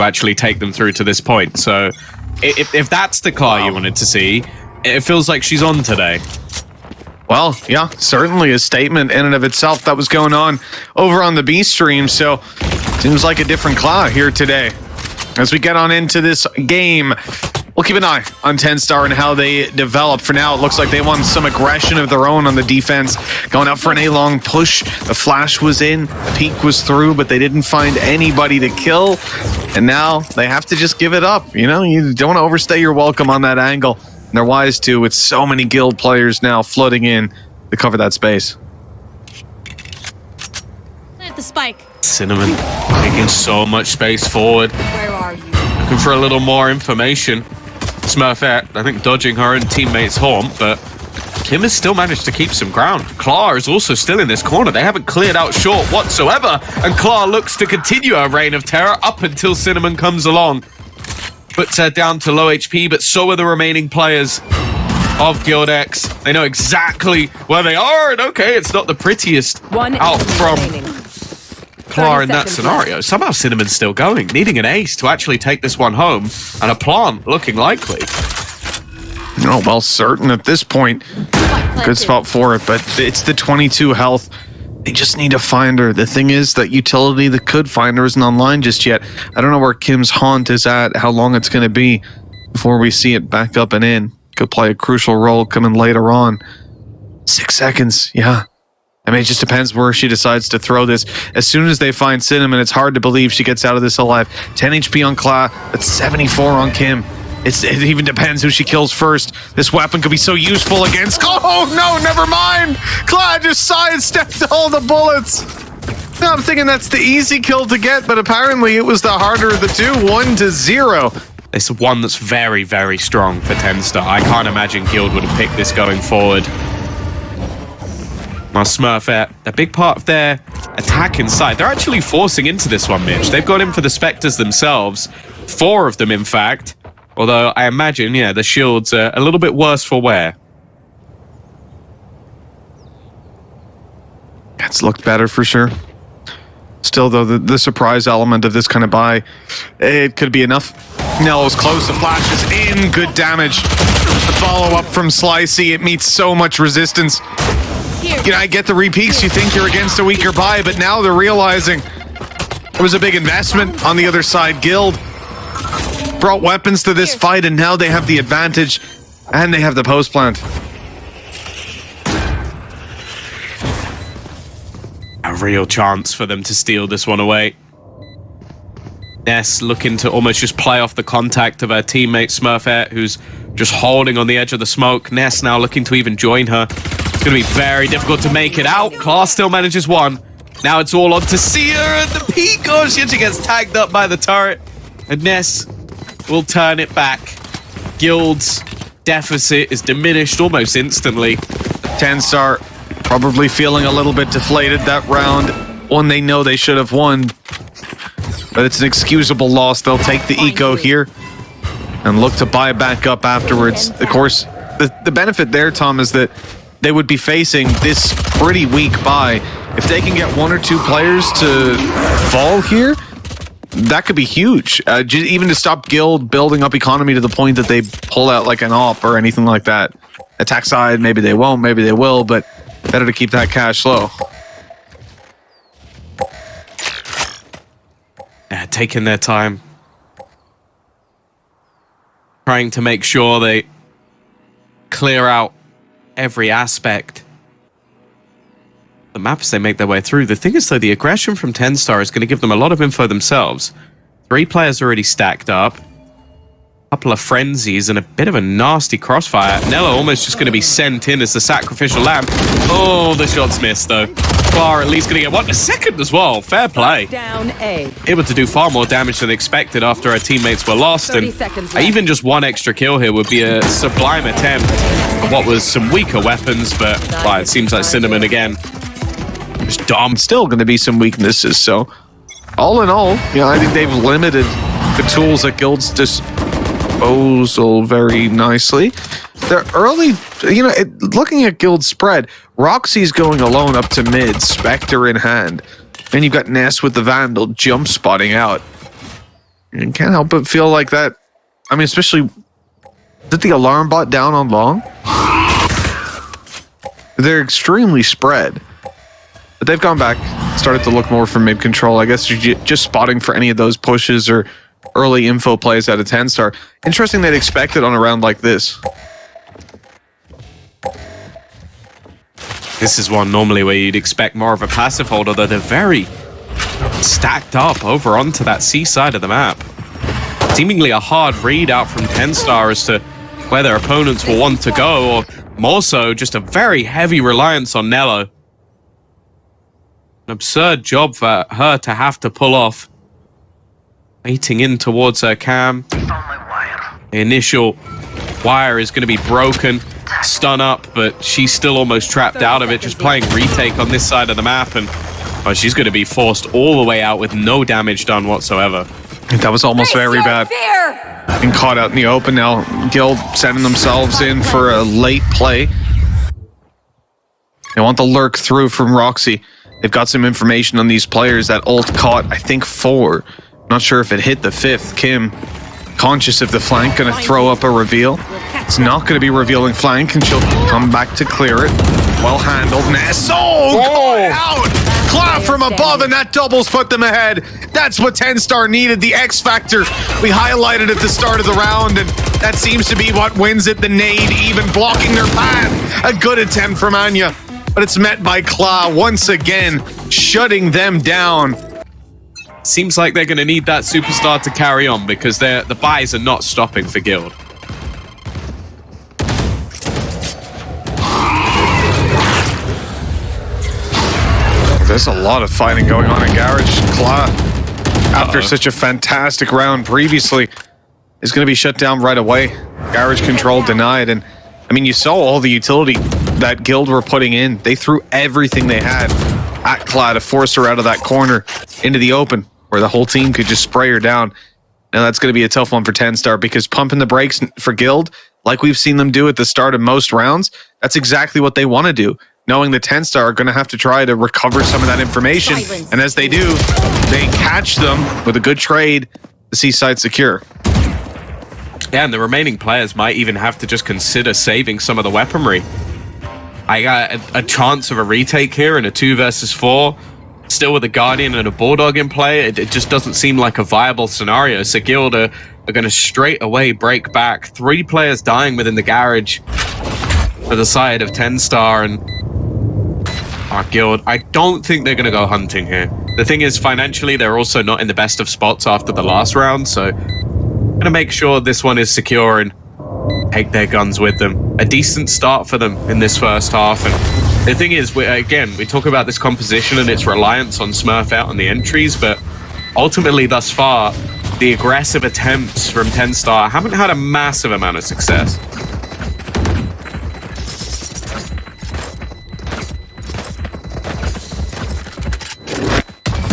actually take them through to this point. So if that's the car you wanted to see, it feels like she's on today. Well, yeah, certainly a statement in and of itself that was going on over on the B stream. So seems like a different claw here today. As we get on into this game, we'll keep an eye on TENSTAR and how they develop. For now, it looks like they want some aggression of their own on the defense, going up for an A-long push. The flash was in, the peek was through, but they didn't find anybody to kill. And now they have to just give it up. You know, you don't want to overstay your welcome on that angle. And they're wise to, with so many guild players now flooding in to cover that space. Plant the spike. Cinnamon taking so much space forward. Where are you? Looking for a little more information. Smurfette, I think, dodging her own teammate's haunt, but Kim has still managed to keep some ground. Claw is also still in this corner. They haven't cleared out short whatsoever, and Claw looks to continue her reign of terror up until Cinnamon comes along. Puts her down to low HP, but so are the remaining players of Guild X. They know exactly where they are, and okay, it's not the prettiest out from Claw in that scenario. Somehow Cinnamon's still going, needing an ace to actually take this one home, and a plant looking likely. Oh, well, certain at this point. Good spot for it, but it's the 22 health. They just need to find her. The thing is that utility that could find her isn't online just yet. I don't know where Kim's haunt is at, how long it's going to be before we see it back up and in. Could play a crucial role coming later on. 6 seconds, yeah. I mean, it just depends where she decides to throw this. As soon as they find Cinnamon, it's hard to believe she gets out of this alive. 10 HP on Cla, that's 74 on Kim. It even depends who she kills first. This weapon could be so useful against... Oh, no, never mind! Cla just sidestepped all the bullets. Now I'm thinking that's the easy kill to get, but apparently it was the harder of the two. 1-0. It's one that's very, very strong for TENSTAR. I can't imagine Guild would have picked this going forward. Now Smurfette, a big part of their attack inside. They're actually forcing into this one, Mitch. They've got in for the Spectres themselves. 4 of them, in fact. Although I imagine, yeah, the shields are a little bit worse for wear. It's looked better for sure. Still, though, the surprise element of this kind of buy, it could be enough. Nelo's close, the flash is in, good damage. The follow-up from Sliicyy, it meets so much resistance. You know, I get the repeats, you think you're against a weaker buy, but now they're realizing it was a big investment on the other side. Guild brought weapons to this fight, and now they have the advantage, and they have the post plant. A real chance for them to steal this one away. Ness looking to almost just play off the contact of her teammate Smurfette, who's just holding on the edge of the smoke. Ness now looking to even join her. It's going to be very difficult to make it out. Class still manages one. Now it's all on to Sia and the peak. Oh, she gets tagged up by the turret. And Ness will turn it back. Guild's deficit is diminished almost instantly. TENSTAR probably feeling a little bit deflated that round. One they know they should have won. But it's an excusable loss. They'll take the eco here and look to buy back up afterwards. Of course, the benefit there, Tom, is that they would be facing this pretty weak buy. If they can get 1 or 2 players to fall here, that could be huge. Even to stop Guild building up economy to the point that they pull out like an op or anything like that. Attack side, maybe they won't, maybe they will, but better to keep that cash low. Yeah, taking their time. Trying to make sure they clear out every aspect. The map as they make their way through. The thing is, though, the aggression from TENSTAR is going to give them a lot of info themselves. 3 players already stacked up. A couple of frenzies and a bit of a nasty crossfire. Nelo almost just going to be sent in as the sacrificial lamb. Oh, the shot's missed, though. Far at least going to get 1 a second as well. Fair play. Down A. Able to do far more damage than expected after our teammates were lost. And even just 1 extra kill here would be a sublime attempt on what was some weaker weapons. But well, it seems like Cinnamon again. Just dumb. Still going to be some weaknesses. So all in all, yeah, I think they've limited the tools at Guild's disposal very nicely. They're early, you know, looking at Guild spread, Roxy's going alone up to mid, Spectre in hand. And you've got Ness with the Vandal jump spotting out. You can't help but feel like that. I mean, especially, did the alarm bot down on long? They're extremely spread. But they've gone back, started to look more for mid control. I guess you're just spotting for any of those pushes or early info plays out of TENSTAR. Interesting they'd expect it on a round like this. This is one normally where you'd expect more of a passive hold, although they're very stacked up over onto that C side of the map. Seemingly a hard read out from TENSTAR as to where their opponents will want to go, or more so, just a very heavy reliance on Nelo. An absurd job for her to have to pull off. Waiting in towards her cam. The initial wire is going to be broken. Stun up, but she's still almost trapped out of it, just playing retake on this side of the map, and she's going to be forced all the way out with no damage done whatsoever. That was almost very bad. Being caught out in the open now. Guild sending themselves in for a late play. They want the lurk through from Roxy. They've got some information on these players. That ult caught, I think, 4. Not sure if it hit the 5th. Kim, conscious of the flank, going to throw up a reveal. It's not going to be revealing flank, and she'll come back to clear it. Well handled. Ness. Oh, caught out! Clap from above, and that doubles put them ahead. That's what TENSTAR needed, the X factor we highlighted at the start of the round, and that seems to be what wins it. The nade even blocking their path. A good attempt from Anya, but it's met by Kla once again, shutting them down. Seems like they're going to need that superstar to carry on, because the buys are not stopping for Guild. There's a lot of fighting going on in Garage. Kla, after such a fantastic round previously, is going to be shut down right away. Garage control denied, and I mean, you saw all the utility that Guild were putting in. They threw everything they had at Kla to force her out of that corner into the open, where the whole team could just spray her down. Now that's going to be a tough one for TENSTAR, because pumping the brakes for Guild, like we've seen them do at the start of most rounds, that's exactly what they want to do, knowing that TENSTAR are going to have to try to recover some of that information. And as they do, they catch them with a good trade. The seaside secure. Yeah, and the remaining players might even have to just consider saving some of the weaponry. I got a chance of a retake here in a 2 versus 4. Still with a Guardian and a Bulldog in play, it just doesn't seem like a viable scenario. So Guild are going to straight away break back. 3 players dying within the garage for the side of TENSTAR, and our Guild, I don't think they're going to go hunting here. The thing is, financially, they're also not in the best of spots after the last round, so I'm going to make sure this one is secure and take their guns with them. A decent start for them in this first half, and the thing is, we talk about this composition and its reliance on Smurf out on the entries, but ultimately, thus far, the aggressive attempts from TENSTAR haven't had a massive amount of success.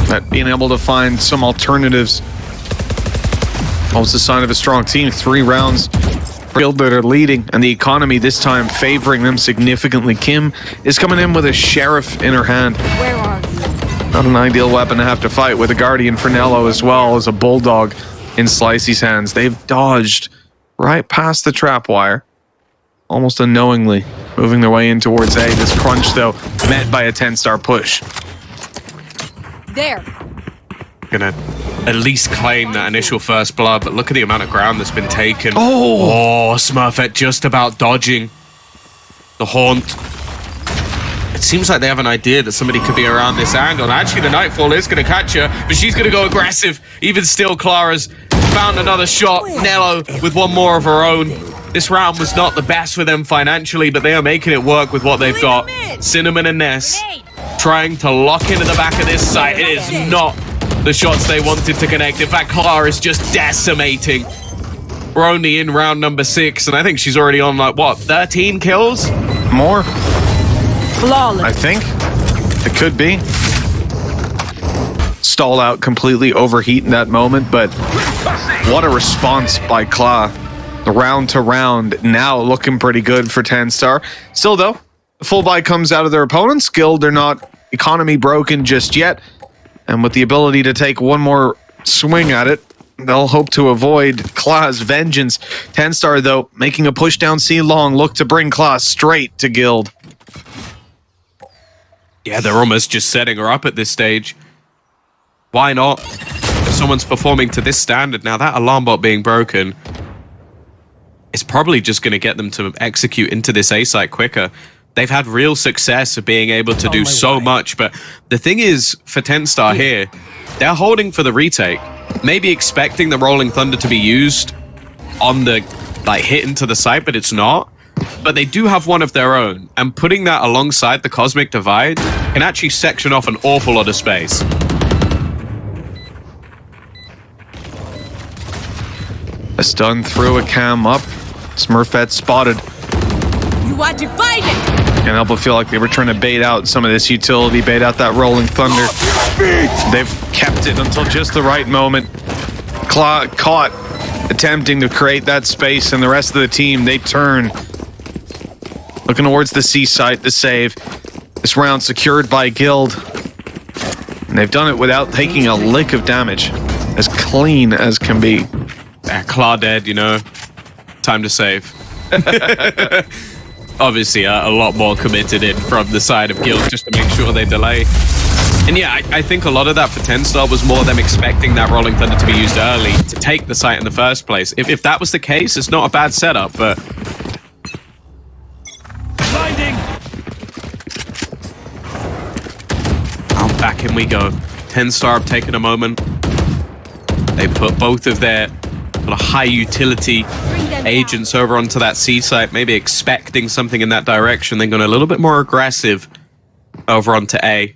But being able to find some alternatives almost a sign of a strong team. 3 rounds Guild that are leading, and the economy this time favoring them significantly. Kim is coming in with a sheriff in her hand. Where are you? Not an ideal weapon to have to fight with. A Guardian for Nelo, as well as a Bulldog in Sliicy's hands. They've dodged right past the trap wire, almost unknowingly, moving their way in towards A. This crunch, though, met by a TENSTAR push. There. Gonna at least claim that initial first blood, but look at the amount of ground that's been taken. Oh, Smurfette just about dodging the haunt. It seems like they have an idea that somebody could be around this angle. And actually, the Nightfall is going to catch her, but she's going to go aggressive. Even still, Clara's found another shot. Nelo with one more of her own. This round was not the best for them financially, but they are making it work with what they've got. Cinnamon and Ness trying to lock into the back of this site. It is not the shots they wanted to connect. In fact, Clara is just decimating. We're only in round number 6, and I think she's already on, like, what, 13 kills? more, Flawless. I think. It could be. Stalled out completely, overheat in that moment, but what a response by Kla. The round to round now looking pretty good for TENSTAR. Still though, the full buy comes out of their opponents. Guild, they're not economy broken just yet. And with the ability to take one more swing at it, they'll hope to avoid Claw's vengeance. TENSTAR, though, making a push down C long, look to bring Claw straight to Guild. Yeah, they're almost just setting her up at this stage. Why not? If someone's performing to this standard, now that alarm bot being broken, it's probably just going to get them to execute into this A site quicker. They've had real success of being able to do so much, but the thing is, for TENSTAR here, they're holding for the retake, maybe expecting the Rolling Thunder to be used on the hit into the site, but it's not. But they do have one of their own, and putting that alongside the Cosmic Divide can actually section off an awful lot of space. A stun through a cam up. Smurfette spotted. You are divided. Can't help but feel like they were trying to bait out some of this utility, bait out that Rolling Thunder. They've kept it until just the right moment. Claw caught attempting to create that space, and the rest of the team, they turn. Looking towards the C site to save. This round secured by Guild. And they've done it without taking a lick of damage. As clean as can be. Claw dead, you know. Time to save. Obviously, a lot more committed in from the side of Guild just to make sure they delay. And yeah, I think a lot of that for TENSTAR was more them expecting that Rolling Thunder to be used early to take the site in the first place. If that was the case, it's not a bad setup, but... Oh, back in we go. TENSTAR have taken a moment. They put both of their high utility agents over onto that C site, maybe expecting something in that direction, then going a little bit more aggressive over onto A.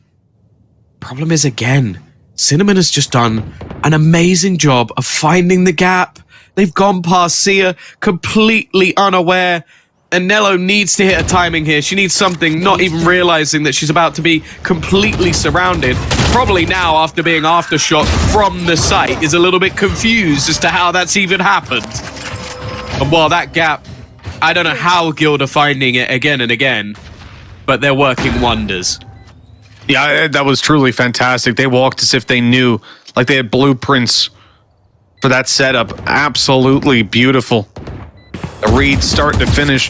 Problem is, again, Cinnamon has just done an amazing job of finding the gap. They've gone past Sia completely unaware, and Nelo needs to hit a timing here. She needs something, not even realizing that she's about to be completely surrounded. Probably now, after being aftershot from the site, is a little bit confused as to how that's even happened. And while that gap, I don't know how Guild are finding it again and again, but they're working wonders. Yeah, that was truly fantastic. They walked as if they knew, like they had blueprints for that setup. Absolutely beautiful. The read start to finish,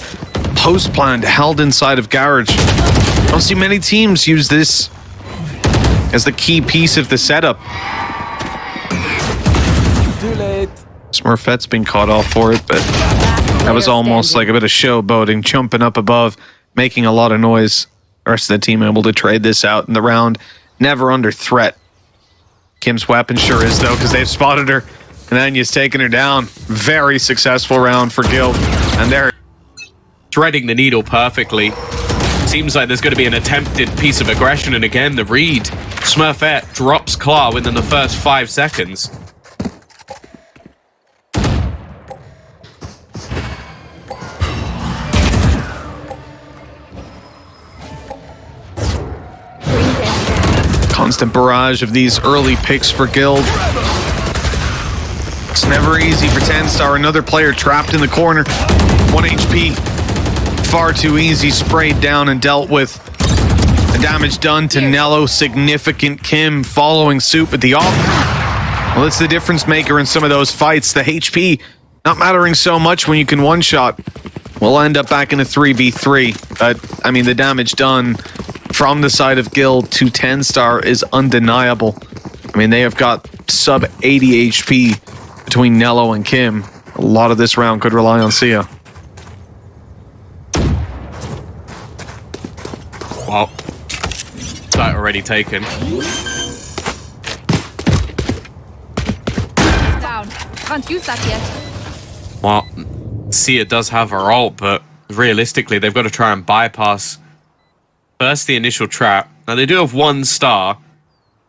post-planned, held inside of Garage. Don't see many teams use this as the key piece of the setup. Too late. Smurfette's been caught off for it, but that was almost like a bit of showboating, jumping up above, making a lot of noise. The rest of the team able to trade this out in the round. Never under threat. Kim's weapon sure is, though, because they've spotted her. And Anya's taking her down. Very successful round for Guild. And they're threading the needle perfectly. Seems like there's going to be an attempted piece of aggression. And again, the read. Smurfette drops Claw within the first 5 seconds. constant barrage of these early picks for Guild. It's never easy for TENSTAR. Another player trapped in the corner. 1 HP. Far too easy. Sprayed down and dealt with. The damage done to Nelo. Significant. Kim following suit with the off. Well, it's the difference maker in some of those fights. The HP not mattering so much when you can one-shot. We'll end up back in a 3v3. But, I mean, the damage done from the side of Guild to TENSTAR is undeniable. I mean, they have got sub 80 HP between Nelo and Kim. A lot of this round could rely on Sia. Well, site already taken. Down. Can't use that yet. Well, Sia does have her ult, but realistically, they've got to try and bypass first the initial trap. Now, they do have 1 star.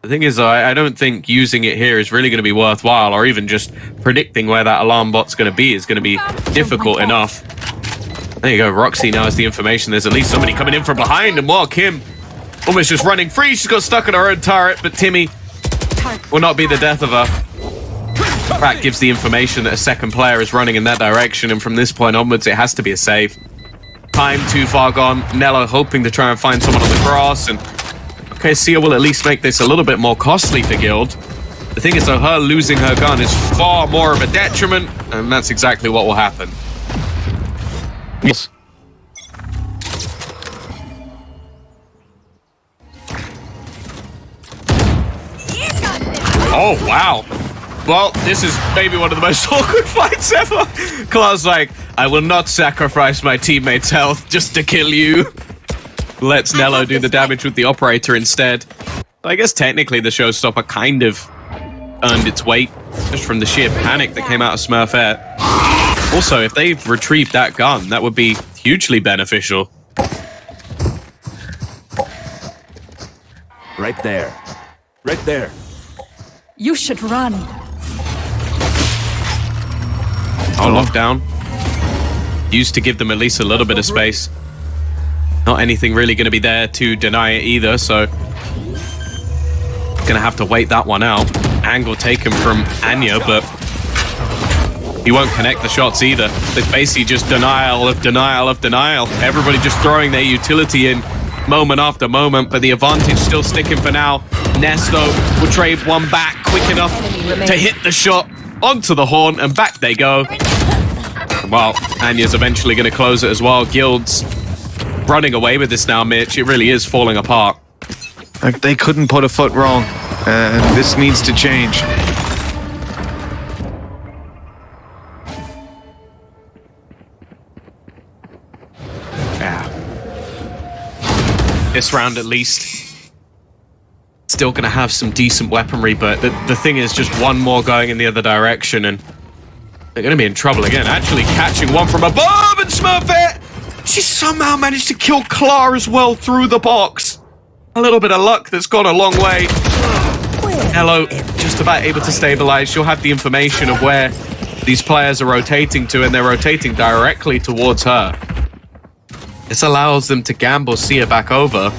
The thing is, I don't think using it here is really going to be worthwhile, or even just predicting where that alarm bot's going to be is going to be difficult enough. There you go, Roxy now has the information. There's at least somebody coming in from behind, and while Kim almost just running free, she's got stuck in her own turret, but Timmy will not be the death of her. Pratt gives the information that a second player is running in that direction, and from this point onwards, it has to be a save. Time too far gone. Nelo hoping to try and find someone on the grass, and okay, Sia will at least make this a little bit more costly for Guild. The thing is, though, her losing her gun is far more of a detriment, and that's exactly what will happen. Yes. Oh, wow. Well, this is maybe one of the most awkward fights ever. Claw's like, I will not sacrifice my teammate's health just to kill you. Lets Nelo do the damage with the operator instead. I guess technically the showstopper kind of earned its weight just from the sheer panic that came out of Smurfette. Also, if they've retrieved that gun, that would be hugely beneficial. Right there. Right there. You should run. Oh, lockdown. Used to give them at least a little bit of space. Not anything really going to be there to deny it either, so gonna have to wait that one out. Angle taken from Anya, but he won't connect the shots either. It's basically just denial of denial of denial. Everybody just throwing their utility in moment after moment, but the advantage still sticking for now. Ness, though, will trade one back quick enough to hit the shot onto the horn, and back they go. Well, Anya's eventually going to close it as well. Guild's running away with this now, Mitch. It really is falling apart. Like, they couldn't put a foot wrong, and this needs to change. Yeah. This round, at least. Still going to have some decent weaponry, but the thing is just one more going in the other direction, and they're going to be in trouble again. Actually catching one from above, and Smurfette! She somehow managed to kill Klar as well through the box. A little bit of luck that's gone a long way. Nelo just about able to stabilize. She'll have the information of where these players are rotating to, and they're rotating directly towards her. This allows them to gamble Sliicyy back over.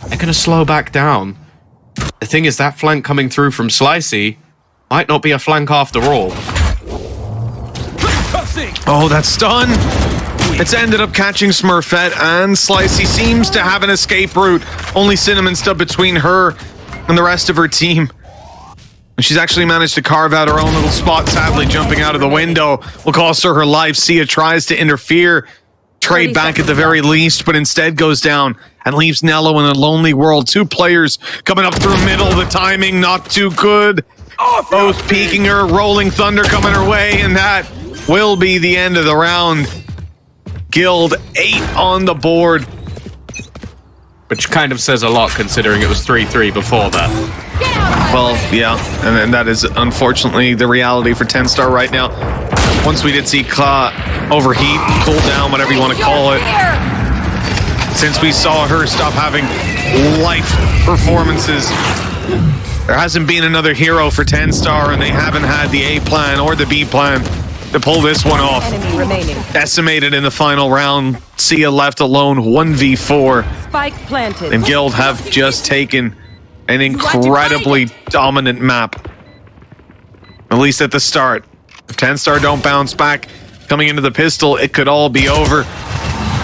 They're going to slow back down. The thing is, that flank coming through from Sliicyy might not be a flank after all. Oh, that stun! It's ended up catching Smurfette, and Sliicyy seems to have an escape route. Only Cinnamon stuck between her and the rest of her team. And she's actually managed to carve out her own little spot, sadly jumping out of the window will cost her her life. Sliicyy tries to interfere, trade back at the very least, but instead goes down and leaves Nelo in a lonely world. Two players coming up through middle. The timing not too good. Both peeking her, rolling thunder coming her way, and that will be the end of the round. Guild 8 on the board. Which kind of says a lot considering it was 3-3 before that. Well, yeah, and then that is unfortunately the reality for TENSTAR right now. Once we did see Ka overheat, cool down, whatever you want to call it. Since we saw her stop having life performances, there hasn't been another hero for TENSTAR, and they haven't had the A plan or the B plan to pull this one off. Decimated in the final round. Sliicyy left alone 1v4. Spike planted. And Guild have just taken an incredibly dominant map. At least at the start. If TENSTAR don't bounce back coming into the pistol, it could all be over.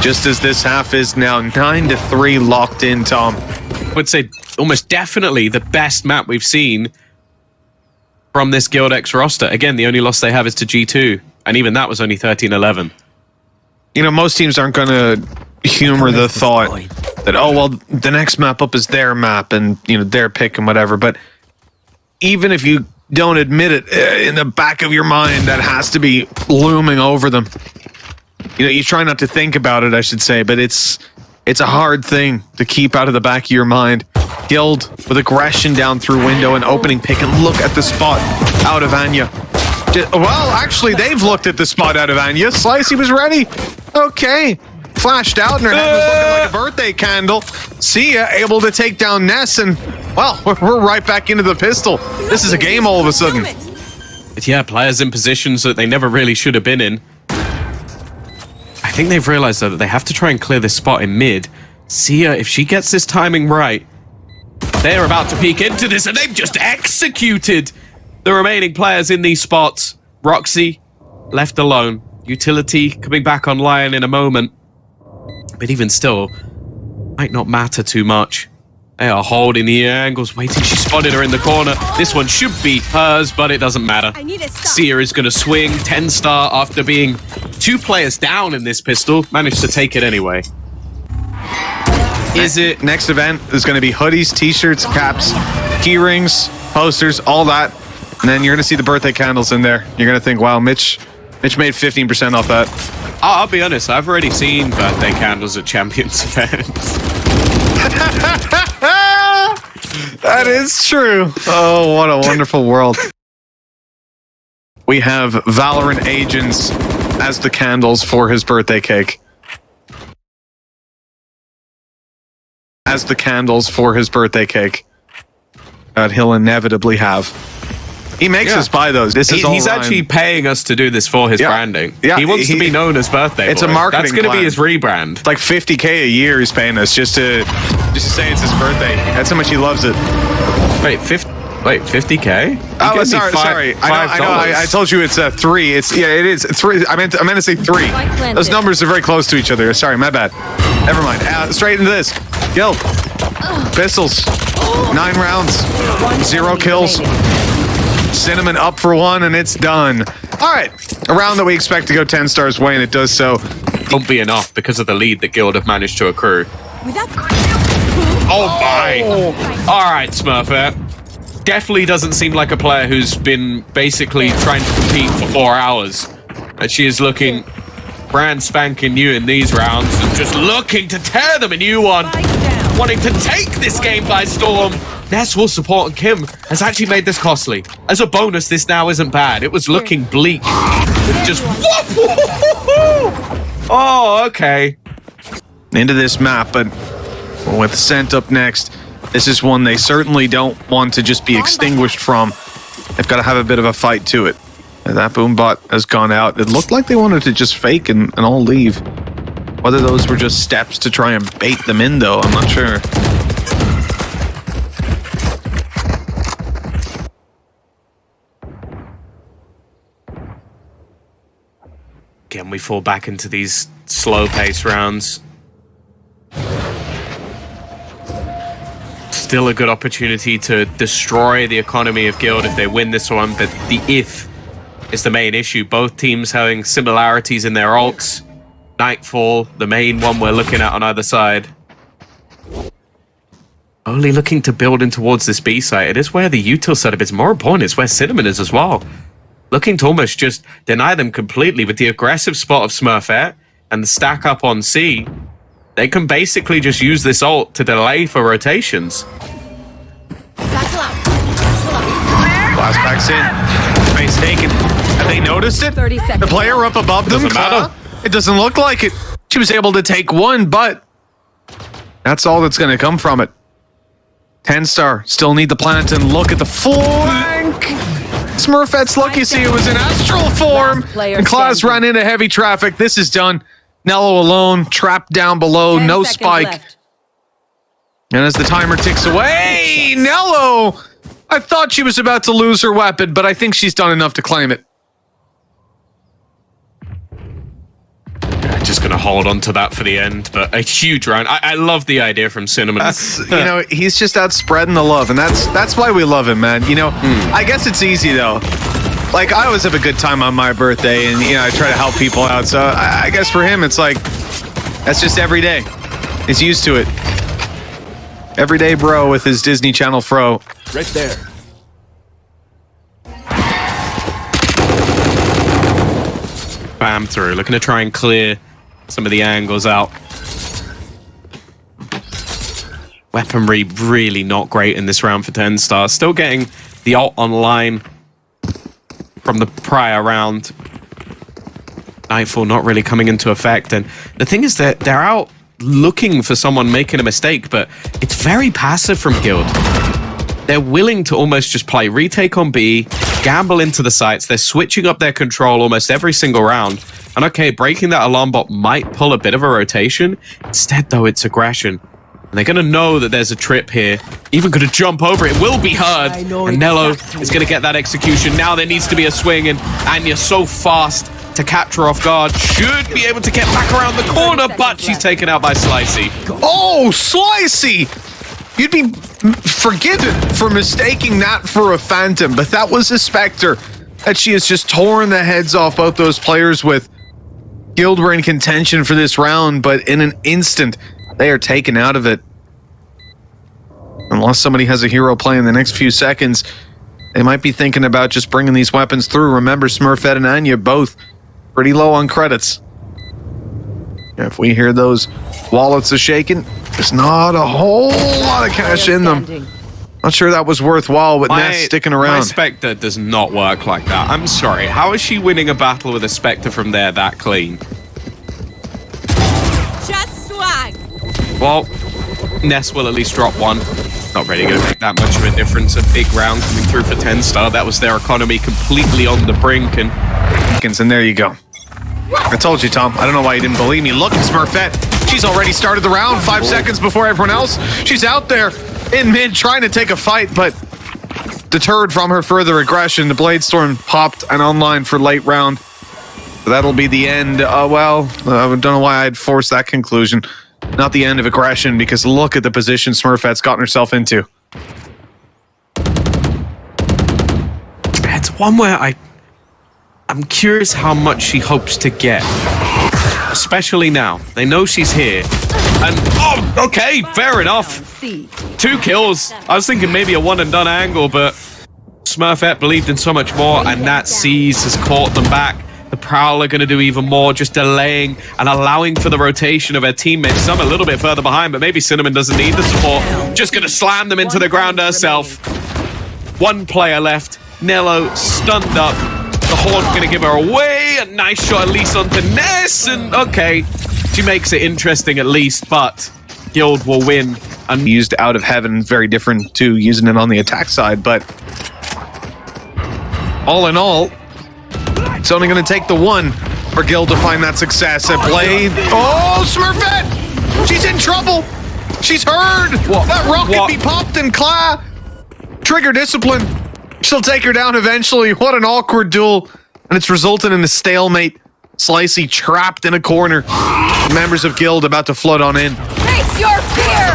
Just as this half is now 9-3 locked in, Tom. I would say almost definitely the best map we've seen from this Guild X roster. Again, the only loss they have is to G2, and even that was only 13-11. You know, most teams aren't going to humor the thought that, oh, well, the next map up is their map and, you know, their pick and whatever. But even if you don't admit it, in the back of your mind, that has to be looming over them. You know, you try not to think about it, I should say, but it's a hard thing to keep out of the back of your mind. Guild with aggression down through window and opening pick, and look at the spot out of Anya. Well, actually, they've looked at the spot out of Anya. Sliicyy was ready. Okay. Flashed out, and her head was looking like a birthday candle. Sliicyy able to take down Ness, and, well, we're right back into the pistol. This is a game all of a sudden. But yeah, players in positions that they never really should have been in. I think they've realized, though, that they have to try and clear this spot in mid. Sliicyy, if she gets this timing right, they're about to peek into this, and they've just executed the remaining players in these spots. Roxy left alone. Utility coming back online in a moment. But even still, might not matter too much. They are holding the angles, waiting. She spotted her in the corner. This one should be hers, but it doesn't matter. Sliicyy is going to swing. TENSTAR, after being 2 players down in this pistol, managed to take it anyway. Is it? Next event is going to be hoodies, t-shirts, caps, key rings, posters, all that. And then you're going to see the birthday candles in there. You're going to think, wow, Mitch made 15% off that. I'll be honest, I've already seen birthday candles at Champions events. That is true. Oh, what a wonderful world. We have Valorant agents as the candles for his birthday cake. As the candles for his birthday cake. That he'll inevitably have. He makes us buy those. He's actually paying us to do this for his branding. Yeah, he wants to be known as birthday It's boy. a marketing That's going to plan. be his rebrand. It's like $50K a year he's paying us just to say it's his birthday. That's how much he loves it. Wait, 50K? Oh, sorry. I know. I told you it's 3. It is 3. I meant to say 3. Those numbers are very close to each other. Sorry, my bad. Never mind. Straight into this. Gil. Pistols. 9 rounds. 0 kills. Cinnamon up for 1, and it's done. All right. A round that we expect to go TENSTAR's way, and it does so. Won't be enough because of the lead that Guild have managed to accrue. Oh my! All right, Smurfette. Definitely doesn't seem like a player who's been basically trying to compete for 4 hours. And she is looking brand spanking new in these rounds and just looking to tear them a new one. Wanting to take this game by storm. Ness will support, and Kim has actually made this costly. As a bonus, this now isn't bad. It was looking bleak. Just whoop! Oh, okay. Into this map, but with Scent up next, this is one they certainly don't want to just be extinguished from. They've got to have a bit of a fight to it. And that boom bot has gone out. It looked like they wanted to just fake and all leave. Whether those were just steps to try and bait them in, though, I'm not sure. Again, we fall back into these slow-paced rounds. Still a good opportunity to destroy the economy of Guild if they win this one, but the if is the main issue. Both teams having similarities in their ults. Nightfall, the main one we're looking at on either side. Only looking to build in towards this B site. It is where the util setup is. More important, it's where Cinnamon is as well. Looking to almost just deny them completely with the aggressive spot of Smurfette and the stack up on C. They can basically just use this ult to delay for rotations. Flashbacks in. Space taken. Have they noticed it? 30 seconds. The player up above them? Doesn't matter. It doesn't look like it. She was able to take 1, but that's all that's going to come from it. TENSTAR still need the plant and look at the flank. Smurfette's lucky see it was in astral form. And Claus ran into heavy traffic. This is done. Nelo alone, trapped down below, no spike. Left. And as the timer ticks away, Nelo! I thought she was about to lose her weapon, but I think she's done enough to claim it. Just going to hold on to that for the end, but a huge round. I love the idea from Cinnamon. He's just out spreading the love, and that's why we love him, man. I guess it's easy, though. Like, I always have a good time on my birthday, and, I try to help people out. So I guess for him, it's like, that's just every day. He's used to it. Everyday bro with his Disney Channel fro. Right there. Bam through, looking to try and clear some of the angles out. Weaponry really not great in this round for TENSTAR. Still getting the ult online from the prior round. Nightfall not really coming into effect. And the thing is that they're out looking for someone making a mistake, but it's very passive from Guild. They're willing to almost just play retake on B, gamble into the sites. They're switching up their control almost every single round. And okay, breaking that alarm bot might pull a bit of a rotation. Instead, though, it's aggression. And they're going to know that there's a trip here. Even going to jump over it. Will be heard. And Nelo is going to get that execution. Now there needs to be a swing. And Anya's so fast to capture off guard. Should be able to get back around the corner, but she's taken out by Sliicyy. Oh, Sliicyy! You'd be forgiven for mistaking that for a Phantom, but that was a Spectre that she has just torn the heads off both those players with. Guild were in contention for this round, but in an instant, they are taken out of it. Unless somebody has a hero play in the next few seconds, they might be thinking about just bringing these weapons through. Remember, Smurfette and Anya both pretty low on credits. If we hear those wallets are shaking, there's not a whole lot of cash in them. Not sure that was worthwhile with Ness sticking My around. Spectre does not work like that. I'm sorry. How is she winning a battle with a Spectre from there that clean? Just swag. Well, Ness will at least drop one. Not really going to make that much of a difference. A big round coming through for TENSTAR. That was their economy completely on the brink. And there you go. I told you, Tom. I don't know why you didn't believe me. Look at Smurfette. She's already started the round 5 seconds before everyone else. She's out there in mid trying to take a fight, but deterred from her further aggression. The Blade Storm popped and online for late round. So that'll be the end. I don't know why I'd force that conclusion. Not the end of aggression, because look at the position Smurfette's gotten herself into. it's one where I'm curious how much she hopes to get. Especially now. They know she's here. And, oh, okay, fair enough. 2 kills. I was thinking maybe a one and done angle, but Smurfette believed in so much more, and that Seize has caught them back. The Prowler going to do even more, just delaying and allowing for the rotation of her teammates. Some a little bit further behind, but maybe Cinnamon doesn't need the support. Just going to slam them into the ground herself. 1 player left. Nelo stunned up. The Horde going to give her away. A nice shot at least onto Ness. And okay, she makes it interesting at least, but Guild will win. And used out of heaven, very different to using it on the attack side, but all in all, it's only going to take the one for Guild to find that success at Blade. Oh, Smurfette! She's in trouble! She's heard! That rocket be popped in Claw! Trigger discipline. She'll take her down eventually. What an awkward duel. And it's resulted in a stalemate. Sliicyy trapped in a corner. Members of Guild about to flood on in. Face your fear!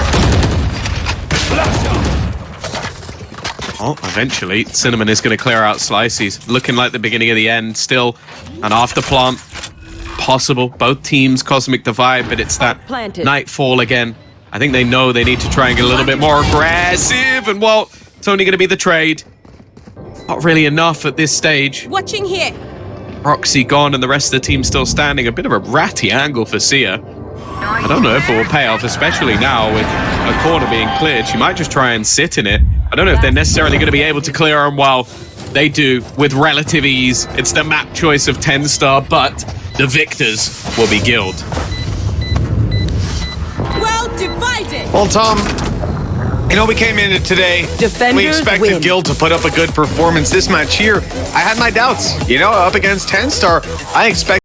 Oh, eventually, Cinnamon is going to clear out Sliicyy. Looking like the beginning of the end. Still an after plant. Possible. Both teams Cosmic Divide, but it's that Nightfall again. I think they know they need to try and get a little bit more aggressive. And, well, it's only going to be the trade. Not really enough at this stage. Watching here. Roxy gone and the rest of the team still standing. A bit of a ratty angle for Sia. I don't know if it will pay off, especially now with a corner being cleared. She might just try and sit in it. I don't know if they're necessarily going to be able to clear them. Well, they do with relative ease. It's the map choice of TENSTAR, but the victors will be Guild. Well divided. Well, Tom, you know, we came into today, we expected Guild to put up a good performance. This match here, I had my doubts. You know, up against TENSTAR, I expect